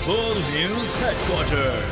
World News Headquarters.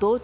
2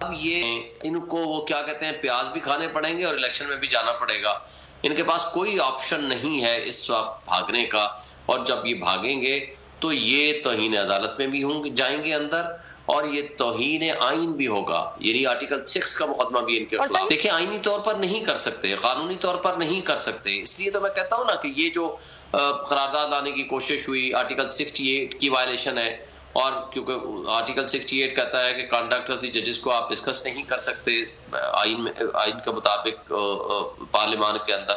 اب یہ ان کو وہ کیا کہتے ہیں پیاز بھی کھانے پڑیں گے اور الیکشن میں بھی جانا پڑے گا. ان کے پاس کوئی آپشن نہیں ہے اس وقت بھاگنے کا, اور جب یہ بھاگیں گے تو یہ توہین عدالت میں بھی جائیں گے اندر, اور یہ توہین آئین بھی ہوگا. یعنی آرٹیکل 6 کا مقدمہ بھی ان کے خلاف. دیکھیں آئینی طور پر نہیں کر سکتے, قانونی طور پر نہیں کر سکتے. اس لیے تو میں کہتا ہوں نا کہ یہ جو قرارداد لانے کی کوشش ہوئی آرٹیکل 68 کی وائلیشن ہے, اور کیونکہ آرٹیکل 68 کہتا ہے کہ کانڈکٹ آف دی ججز کو آپ ڈسکس نہیں کر سکتے آئین کے مطابق پارلیمان کے اندر.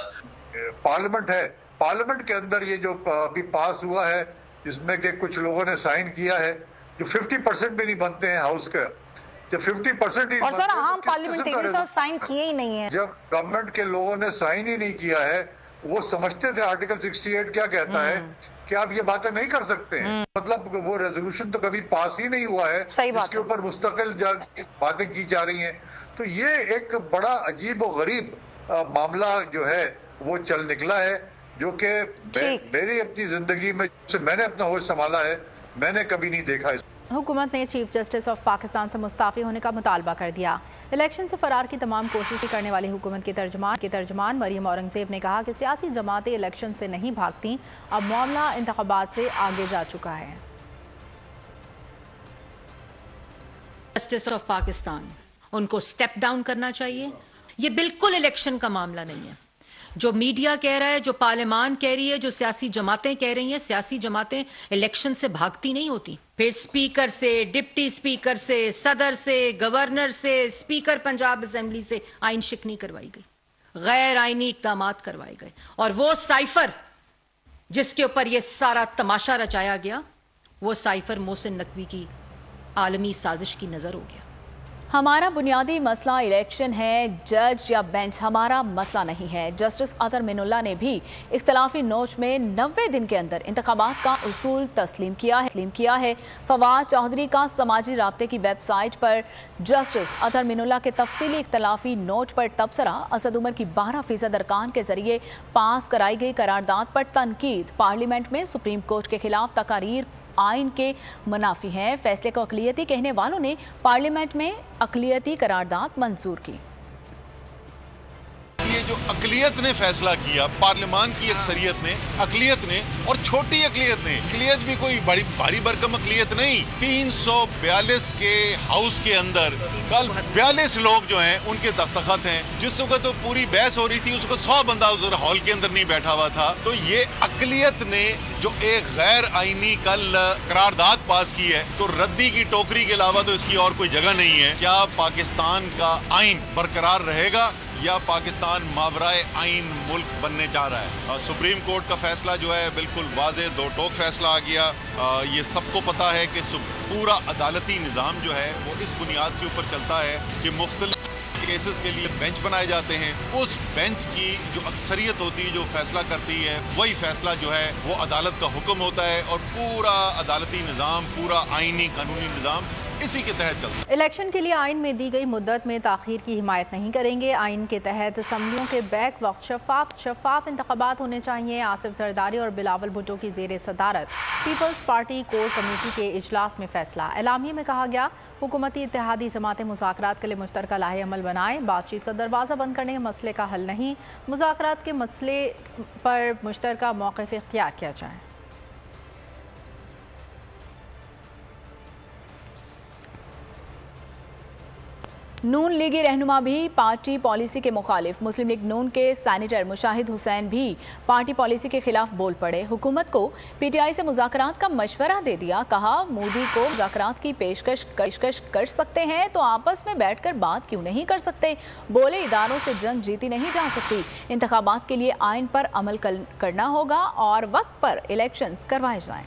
پارلیمنٹ ہے, پارلیمنٹ کے اندر یہ جو ابھی پاس ہوا ہے جس میں کہ کچھ لوگوں نے سائن کیا ہے, جو 50% بھی نہیں بنتے ہیں ہاؤس کا, جب 50% ہی, اور سر عام پارلیمنٹیرین تو سائن کیے ہی نہیں ہیں. جب گورنمنٹ کے لوگوں نے سائن ہی نہیں کیا ہے, وہ سمجھتے تھے آرٹیکل 68 کیا کہتا ہے کہ آپ یہ باتیں نہیں کر سکتے ہیں. مطلب وہ ریزولوشن تو کبھی پاس ہی نہیں ہوا ہے اس کے اوپر مستقل باتیں کی جا رہی ہیں. تو یہ ایک بڑا عجیب و غریب معاملہ جو ہے وہ چل نکلا ہے, جو کہ میری اپنی زندگی میں میں نے اپنا ہوش سنبھالا ہے میں نے کبھی نہیں دیکھا. حکومت نے چیف جسٹس آف پاکستان سے مستعفی ہونے کا مطالبہ کر دیا. الیکشن سے فرار کی تمام کوششیں کرنے والی حکومت کے ترجمان مریم اورنگزیب نے کہا کہ سیاسی جماعتیں الیکشن سے نہیں بھاگتی, اب معاملہ انتخابات سے آگے جا چکا ہے. جسٹس آف پاکستان ان کو سٹیپ ڈاؤن کرنا چاہیے. یہ بالکل الیکشن کا معاملہ نہیں ہے. جو میڈیا کہہ رہا ہے, جو پارلیمان کہہ رہی ہے, جو سیاسی جماعتیں کہہ رہی ہیں, سیاسی جماعتیں الیکشن سے بھاگتی نہیں ہوتی. پھر اسپیکر سے, ڈپٹی اسپیکر سے, صدر سے, گورنر سے, اسپیکر پنجاب اسمبلی سے آئین شکنی کروائی گئی, غیر آئینی اقدامات کروائے گئے, اور وہ سائفر جس کے اوپر یہ سارا تماشا رچایا گیا, وہ سائفر محسن نقوی کی عالمی سازش کی نظر ہو گیا. ہمارا بنیادی مسئلہ الیکشن ہے, جج یا بینچ ہمارا مسئلہ نہیں ہے. جسٹس اطہر من اللہ نے بھی اختلافی نوچ میں 90 دن کے اندر انتخابات کا اصول تسلیم کیا ہے. فواد چودھری کا سماجی رابطے کی ویب سائٹ پر جسٹس اطہر من اللہ کے تفصیلی اختلافی نوٹ پر تبصرہ, اسد عمر کی 12% ارکان کے ذریعے پاس کرائی گئی قرارداد پر تنقید, پارلیمنٹ میں سپریم کورٹ کے خلاف تقاریر آئین کے منافی ہیں. فیصلے کو اقلیتی کہنے والوں نے پارلیمنٹ میں اقلیتی قرارداد منظور کی. یہ جو اقلیت نے فیصلہ کیا, پارلیمان کی اکثریت نے, اقلیت نے, اور چھوٹی اقلیت نے, اقلیت بھی کوئی بڑی بھاری بھرکم اقلیت نہیں, 342 کے ہاؤس کے اندر کل 42 لوگ جو ہیں ان کے دستخط ہیں. جس وقت تو پوری بحث ہو رہی تھی اس وقت 100 بندہ اس ہال کے اندر نہیں بیٹھا ہوا تھا. تو یہ اقلیت نے جو ایک غیر آئینی کل قرارداد پاس کی ہے, تو ردی کی ٹوکری کے علاوہ تو اس کی اور کوئی جگہ نہیں ہے. کیا پاکستان کا آئین برقرار رہے گا یا پاکستان ماورائے آئین ملک بننے جا رہا ہے؟ سپریم کورٹ کا فیصلہ جو ہے بالکل واضح دو ٹوک فیصلہ آ گیا. یہ سب کو پتا ہے کہ پورا عدالتی نظام جو ہے وہ اس بنیاد کے اوپر چلتا ہے کہ مختلف کیسز کے لیے بینچ بنائے جاتے ہیں. اس بینچ کی جو اکثریت ہوتی ہے جو فیصلہ کرتی ہے, وہی فیصلہ جو ہے وہ عدالت کا حکم ہوتا ہے, اور پورا عدالتی نظام, پورا آئینی قانونی نظام اسی کے تحت چلتا ہے. الیکشن کے لیے آئین میں دی گئی مدت میں تاخیر کی حمایت نہیں کریں گے. آئین کے تحت اسمبلیوں کے بیک وقت شفاف انتخابات ہونے چاہیے. آصف زرداری اور بلاول بھٹو کی زیر صدارت پیپلز پارٹی کور کمیٹی کے اجلاس میں فیصلہ. اعلامیے میں کہا گیا حکومتی اتحادی جماعتیں مذاکرات کے لیے مشترکہ لاہ عمل بنائیں. بات چیت کا دروازہ بند کرنے کے مسئلے کا حل نہیں, مذاکرات کے مسئلے پر مشترکہ موقف اختیار کیا جائے. نون لیگی رہنما بھی پارٹی پالیسی کے مخالف. مسلم لیگ نون کے سینیٹر مشاہد حسین بھی پارٹی پالیسی کے خلاف بول پڑے. حکومت کو پی ٹی آئی سے مذاکرات کا مشورہ دے دیا. کہا مودی کو مذاکرات کی پیشکش کر سکتے ہیں تو آپس میں بیٹھ کر بات کیوں نہیں کر سکتے. بولے اداروں سے جنگ جیتی نہیں جا سکتی. انتخابات کے لیے آئین پر عمل کرنا ہوگا اور وقت پر الیکشنز کروائے جائیں.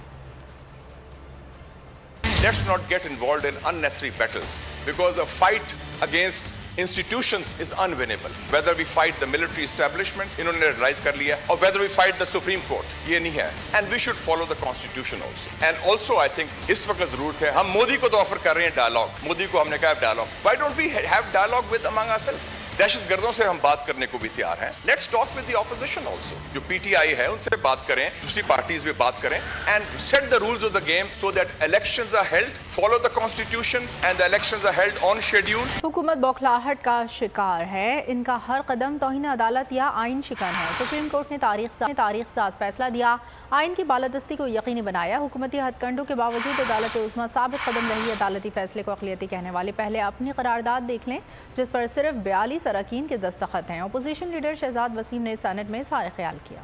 Let's not get involved in unnecessary battles because a fight against institutions is unwinnable. Whether we fight the military establishment, انہوں نے ریلائز کر لیا, or whether we fight the Supreme Court, یہ نہیں ہے. And we should follow the constitution also. And also I think اس وقت ضرورت ہے, ہم مودی کو تو آفر کر رہے ہیں ڈائلاگ, مودی کو ہم نے کہا dialogue. Why don't we have dialogue with among ourselves? دہشت گردوں سے ہم بات کرنے کو بھی تیار ہیں. Let's talk with the opposition also. جو پی ٹی آئی ہے ان سے بات کریں, دوسری پارٹیز بھی بات کریں, and set the rules of the game so that elections are held, follow the constitution and the elections are held on schedule. حکومت بوکھلاہٹ کا شکار ہے. ان کا ہر قدم توہین عدالت یا آئین شکن ہے. سپریم کورٹ نے تاریخ ساز فیصلہ دیا, آئین کی بالادستی کو یقینی بنایا. حکومتی ہتھ کنڈوں کے باوجود عدالت عظمیٰ ثابت قدم رہی. عدالتی فیصلے کو اقلیتی کہنے والے پہلے اپنی قرارداد دیکھ لیں جس پر صرف 42 اراکین کے دستخط ہیں. اپوزیشن لیڈر شہزاد وسیم نے سینٹ میں اظہار خیال کیا.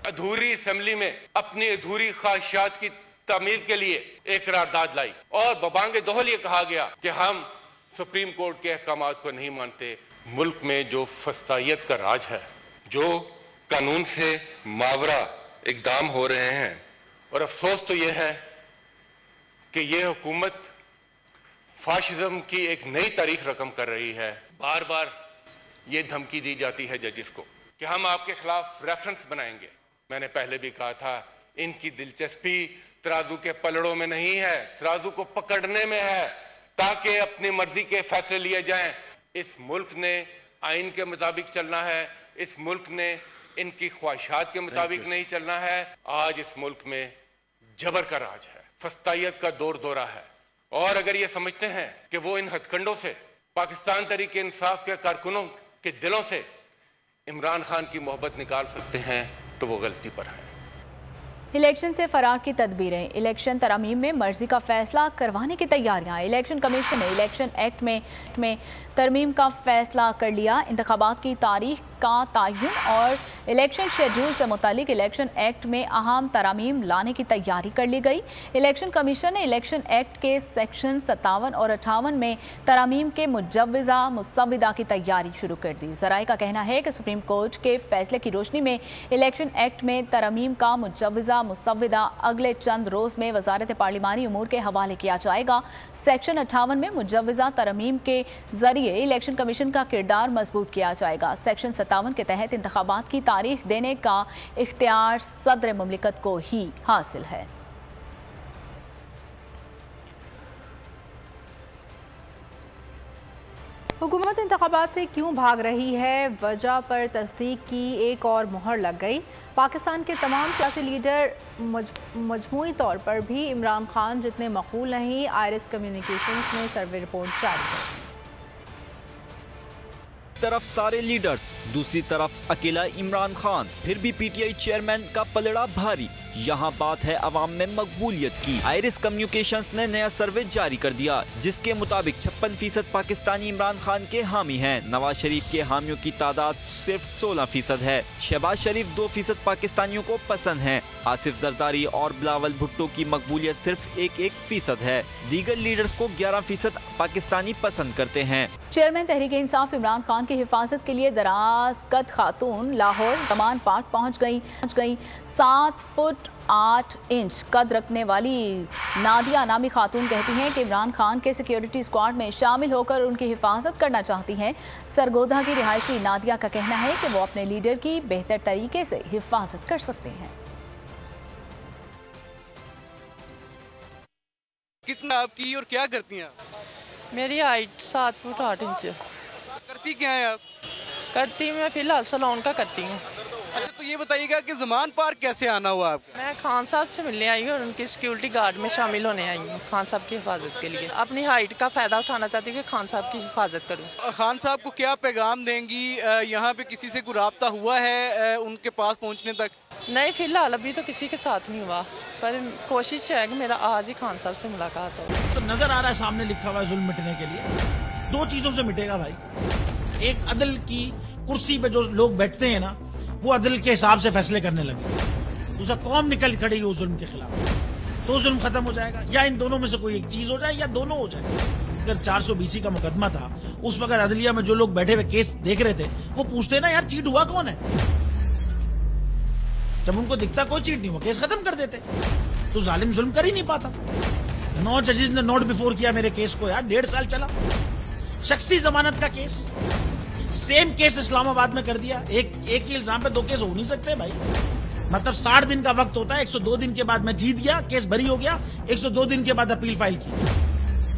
ادھوری اسمبلی میں اپنی ادھوری خواہشات کی تعمیل کے لیے ایک قرارداد لائی اور ببانگ دہل یہ کہا گیا کہ ہم سپریم کورٹ کے احکامات کو نہیں مانتے. ملک میں جو فسطائیت کا راج ہے, جو قانون سے ماورا اقدام ہو رہے ہیں, اور افسوس تو یہ ہے کہ یہ حکومت فاشزم کی ایک نئی تاریخ رقم کر رہی ہے. بار بار یہ دھمکی دی جاتی ہے ججز کو کہ ہم آپ کے خلاف ریفرنس بنائیں گے. میں نے پہلے بھی کہا تھا, ان کی دلچسپی ترازو کے پلڑوں میں نہیں ہے, ترازو کو پکڑنے میں ہے تاکہ اپنی مرضی کے فیصلے لیے جائیں. اس ملک نے آئین کے مطابق چلنا ہے, اس ملک نے ان کی خواہشات کے مطابق نہیں چلنا ہے. آج اس ملک میں جبر کا راج ہے, فسطائیت کا دور دورہ ہے, اور اگر یہ سمجھتے ہیں کہ وہ ان ہتھ کنڈوں سے, پاکستان تحریک انصاف کے کارکنوں کے دلوں سے عمران خان کی محبت نکال سکتے ہیں تو وہ غلطی پر ہے. الیکشن سے فرار کی تدبیریں, الیکشن ترامیم میں مرضی کا فیصلہ کروانے کی تیاریاں. الیکشن کمیشن نے الیکشن ایکٹ میں ترمیم کا فیصلہ کر لیا. انتخابات کی تاریخ کا تعین اور الیکشن شیڈول سے متعلق الیکشن ایکٹ میں اہم ترامیم لانے کی تیاری کر لی گئی. الیکشن کمیشن نے الیکشن ایکٹ کے سیکشن 57 اور 58 میں ترامیم کے مجوزہ مسودہ کی تیاری شروع کر دی. ذرائع کا کہنا ہے کہ سپریم کورٹ کے فیصلے کی روشنی میں الیکشن ایکٹ میں ترامیم کا مجوزہ مسودہ اگلے چند روز میں وزارت پارلیمانی امور کے حوالے کیا جائے گا. سیکشن 58 میں مجوزہ ترمیم کے ذریعے الیکشن کمیشن کا کردار مضبوط کیا جائے گا. سیکشن 57 کے تحت انتخابات کی تاریخ دینے کا اختیار صدر مملکت کو ہی حاصل ہے. حکومت انتخابات سے کیوں بھاگ رہی ہے, وجہ پر تصدیق کی ایک اور مہر لگ گئی. پاکستان کے تمام سیاسی لیڈر مجموعی طور پر بھی عمران خان جتنے مقبول نہیں. آئرس کمیونیکیشنز نے سروے رپورٹ جاری کی. طرف سارے لیڈرز, دوسری طرف اکیلا عمران خان, پھر بھی پی ٹی آئی چیئرمین کا پلڑا بھاری. یہاں بات ہے عوام میں مقبولیت کی. آئرس کمیونیکیشنز نے نیا سروے جاری کر دیا جس کے مطابق 56% پاکستانی عمران خان کے حامی ہیں. نواز شریف کے حامیوں کی تعداد صرف 16% ہے. شہباز شریف 2% پاکستانیوں کو پسند ہیں. آصف زرداری اور بلاول بھٹو کی مقبولیت صرف 1% ہے. دیگر لیڈرز کو 11% پاکستانی پسند کرتے ہیں. چیئرمین تحریک انصاف عمران خان کی حفاظت کے لیے دراز قد خاتون لاہور زمان پارک پہنچ گئی. 7 فٹ 8 انچ قد رکھنے والی نادیہ نامی خاتون کہتی ہیں کہ عمران خان کے سیکیورٹی اسکواڈ میں شامل ہو کر ان کی حفاظت کرنا چاہتی ہیں. سرگودھا کی رہائشی نادیہ کا کہنا ہے کہ وہ اپنے لیڈر کی بہتر طریقے سے حفاظت کر سکتے ہیں. کتنا آپ کی اور کیا کرتی ہیں آپ؟ میری ہائٹ 7 فٹ 8 انچ. کرتی کیا ہیں آپ؟ کرتی میں فی الحال سلون کا کرتی ہوں. اچھا تو یہ بتائیے گا کہ زمان پارک کیسے آنا ہوا آپ کا؟ میں خان صاحب سے ملنے آئی ہوں اور ان کی سیکیورٹی گارڈ میں شامل ہونے آئی ہوں خان صاحب کی حفاظت کے لیے. اپنی ہائٹ کا فائدہ اٹھانا چاہتی ہوں کہ خان صاحب کی حفاظت کروں. خان صاحب کو کیا پیغام دیں گی؟ یہاں پہ کسی سے کوئی رابطہ ہوا ہے ان کے پاس پہنچنے تک؟ نہیں فی الحال ابھی تو کسی کے ساتھ نہیں ہوا, پر کوشش ہے کہ میرا آج ہی خان صاحب سے ملاقات ہو. تو نظر آ رہا ہے سامنے لکھا ہوا ہے ظلم مٹنے کے لیے. 2 چیزوں سے مٹے گا بھائی. ایک عدل کی کرسی پہ جو لوگ بیٹھتے ہیں نا وہ عدل کے حساب سے فیصلے کرنے لگے. دوسرا قوم نکل کھڑی ہو ظلم کے خلاف تو ظلم ختم ہو جائے گا, یا ان دونوں میں سے کوئی ایک چیز ہو جائے یا دونوں ہو جائے. اگر 420 کا مقدمہ تھا اس وقت عدلیہ میں جو لوگ بیٹھے ہوئے کیس دیکھ رہے تھے وہ پوچھتے نا یار چیٹ ہوا کون ہے. جب ان کو دکھتا کوئی چیٹ نہیں ہوا کیس ختم کر دیتے. تو ظالم ظلم کر ہی نہیں پاتا. 9 ججز نے نوٹ بیفور کیا میرے کیس کو یار, 1.5 سال چلا. شخصی ضمانت کا کیس سیم کیس اسلام آباد میں کر دیا. ایک ہی الزام پہ 2 کیس ہو نہیں سکتے بھائی. مطلب 60 دن کا وقت ہوتا ہے. 102 دن کے بعد میں جیت گیا, کیس بری ہو گیا, 102 دن کے بعد اپیل فائل کی.